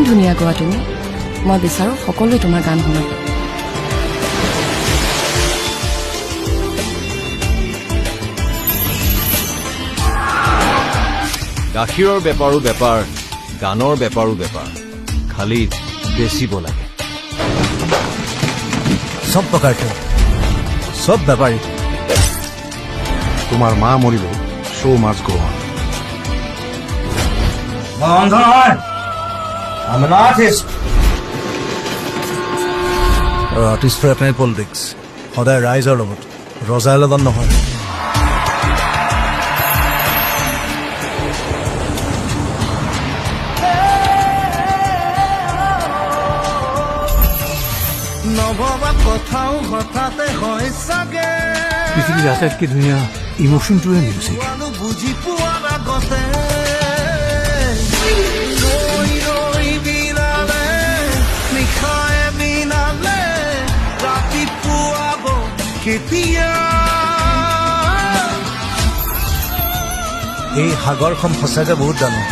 ধুনীয়া গোৱা তুমি মই বিচাৰো সকলোৱে তোমাৰ গান শুনক গাখীৰৰ বেপাৰো বেপাৰ গানৰ বেপাৰো বেপাৰ খালি বেচিব লাগে সব প্রকার সব ব্যাপারী তোমার মা মরিল শো মাছ গো অন I'm an artist. Artist for apnai politics. সদায় ৰাইজৰ লগত ৰজাৰ লগত নহয় নভবা কথাও হঠাতে হয় চাগে পৃথিৱীৰ আটাইতকৈ ধুনীয়া ইমোশ্যনটোৱে মিউজিক বুজি পোৱাৰ আগতে ৰৈ ৰৈ বিনালে নিশায়ে বিনালে ৰাতিপুৱাব কেতিয়া এই সাগৰখন সঁচাকে বহুত ডাঙৰ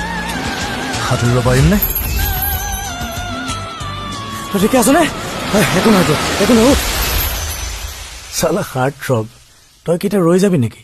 সাঁতুৰিব পাৰিমনে ঠিকে আছনে একো নহয় একো নহয় চালা হাৰ্ট থ্ৰব তই কেতিয়া ৰৈ যাবি নেকি